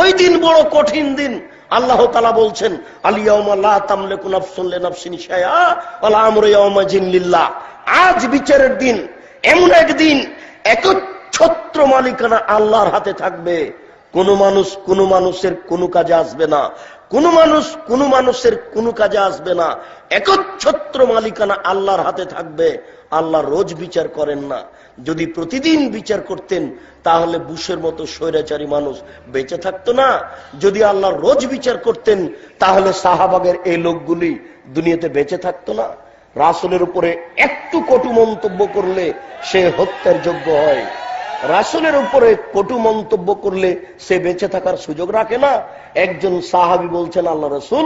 ওই দিন বড় কঠিন দিন। আল্লাহ তাআলা বলছেন, আল ইয়াউমা লা তামলিকু নাফসুন লিনাফসিন শাইআ ওয়াল আমরু ইয়াউমাইযিন লিল্লাহ। আজ বিচারের দিন, এমন একদিন একচ্ছত্র মালিকানা আল্লাহর হাতে থাকবে। কোন মানুষ কোন মানুষের কোন কাজে আসবে না, কোন মানুষ কোন মানুষের কোন কাজে আসবে না। একচ্ছত্র মালিকানা আল্লাহর হাতে থাকবে। আল্লাহ রোজ বিচার করেন না। যদি প্রতিদিন বিচার করতেন তাহলে বুশের মতো স্বৈরাচারী মানুষ বেঁচে থাকতো না। যদি আল্লাহ রোজ বিচার করতেন তাহলে সাহাবাগের এই লোকগুলি দুনিয়াতে বেঁচে থাকতো না। রাসূলের উপরে একটু কটু মন্তব্য করলে সে হত্যার যোগ্য হয়। রাসূলের উপরে কটু মন্তব্য করলে সে বেঁচে থাকার সুযোগ রাখে না। একজন সাহাবী বলছেন, আল্লাহ রাসূল,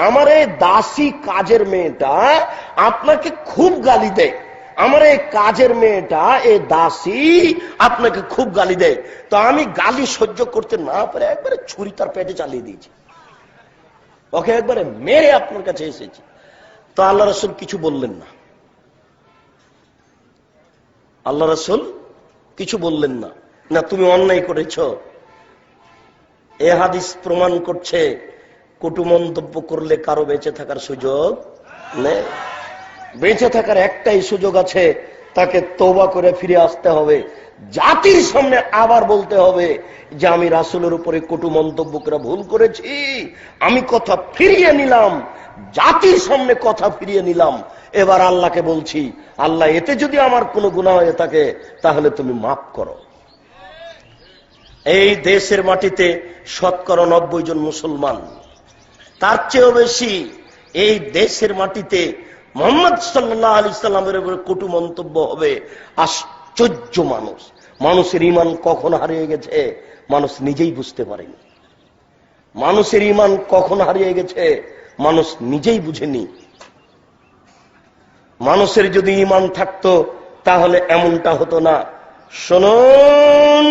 আমার এই দাসী কাজের মেয়েটা আপনাকে খুব গালি দেয়। আমার এই কাজের মেয়েটা, এই দাসী আপনাকে খুব গালি দেয়। তো আমি গালি সহ্য করতে না পারে একবারে ছুরি তার পেটে চালিয়ে দিয়েছি, ওকে একবারে মেরে আপনার কাছে এসেছি। তো আল্লাহ রাসূল কিছু বললেন না। আল্লাহ রাসূল কিছু বললেন না। না, তুমি অন্যায় করেছ। এ হাদিস প্রমাণ করছে কটু মন্তব্য করলে কারো বেঁচে থাকার সুযোগ নেই। বেঁচে থাকার একটাই সুযোগ আছে, তাকে তওবা করে ফিরে আসতে হবে। জাতির সামনে আবার বলতে হবে যে আমি রাসূলের উপরে কটু মন্তব্য করে ভুল করেছি, আমি কথা ফিরিয়ে নিলাম। জাতির সামনে কথা ফিরিয়ে নিলাম। এবার আল্লাহকে বলছি, আল্লাহ, এতে যদি আমার কোনো গুনাহ হয়ে থাকে তাহলে তুমি মাফ করো। এই দেশের মাটিতে 90% জন মুসলমান, তার চেয়েও বেশি এই দেশের মাটিতে মুহাম্মদ সাল্লাল্লাহু আলাইহি সাল্লামের উপরে কটু মন্তব্য হবে। আশ্চর্য মানুষ। মানুষের ঈমান কখন হারিয়ে গেছে মানুষ নিজেই বুঝতে পারেনি। মানুষের ঈমান কখন হারিয়ে গেছে মানুষ নিজেই বুঝেনি। মানুষের যদি ঈমান থাকতো তাহলে এমনটা হতো না। শুনুন,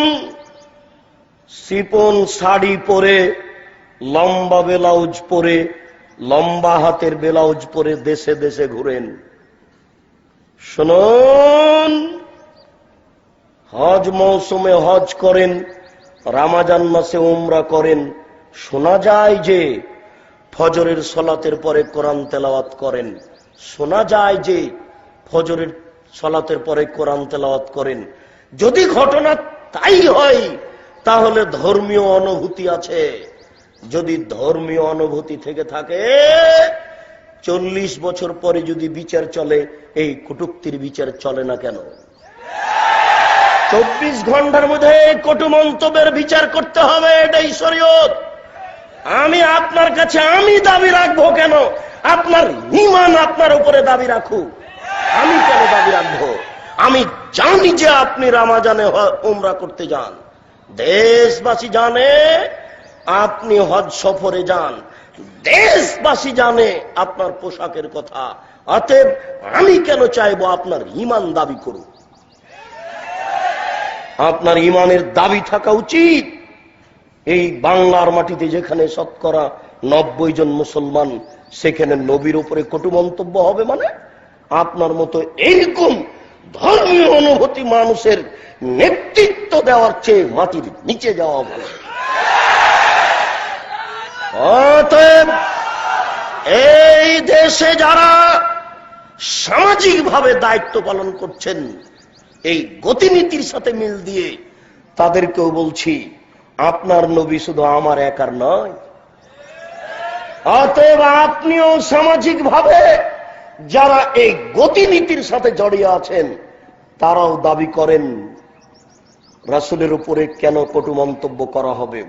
সিপন শাড়ি পরে, লম্বা ব্লাউজ পরে, লম্বা হাতের ব্লাউজ পরে দেশে দেশে ঘুরেন। শুনুন, হজ মৌসুমে হজ করেন, রমজান মাসে উমরা করেন। শোনা যায় যে ফজরের সালাতের পরে কোরআন তেলাওয়াত করেন। শোনা যায় যে ফজরের সালাতের পরে কোরআন তেলাওয়াত করেন। যদি ঘটনা তাই হয় তাহলে ধর্মীয় অনুভূতি আছে। যদি ধর্মীয় অনুভূতি থেকে থাকে, 40 বছর পরে যদি বিচার চলে, এই কটূক্তির বিচার চলে না কেন? 24 ঘন্টার মধ্যে কটু মন্তব্যের বিচার করতে হবে, এটাই শরীয়ত। আমি আপনার কাছে আমি দাবি রাখবো কেন? আপনার ঈমান আপনার উপরে দাবি রাখুক। আমি কেন দাবি রাখবো? আমি জানি যে আপনি রমজানে উমরা করতে যান, দেশবাসী জানে আপনি হজ সফরে যান, দেশবাসী জানে আপনার পোশাকের কথা। অতএব আমি কেন চাইবো আপনার ঈমান দাবি করুন? আপনার ঈমানের দাবি থাকা উচিত। এই বাংলার মাটিতে যেখানে 90% জন মুসলমান, সেখানে নবীর উপরে কটু মন্তব্য হবে মানে? আপনার মতো এইরকম ধর্মীয় অনুভূতি মানুষের নেতৃত্ব দেওয়ার চেয়ে মাটির নিচে যাওয়া ভালো। অতএব এই দেশে যারা সামাজিকভাবে দায়িত্ব পালন করছেন এই গতিনীতির সাথে মিল দিয়ে, তাদেরকেও বলছি, আপনার নবী শুধু আমার একার নয়। অতএব আপনিও সামাজিকভাবে যারা এই গতিনীতির সাথে জড়িয়ে আছেন তারাও দাবি করেন রাসূলের উপরে কেন কটু মন্তব্য করা হবে।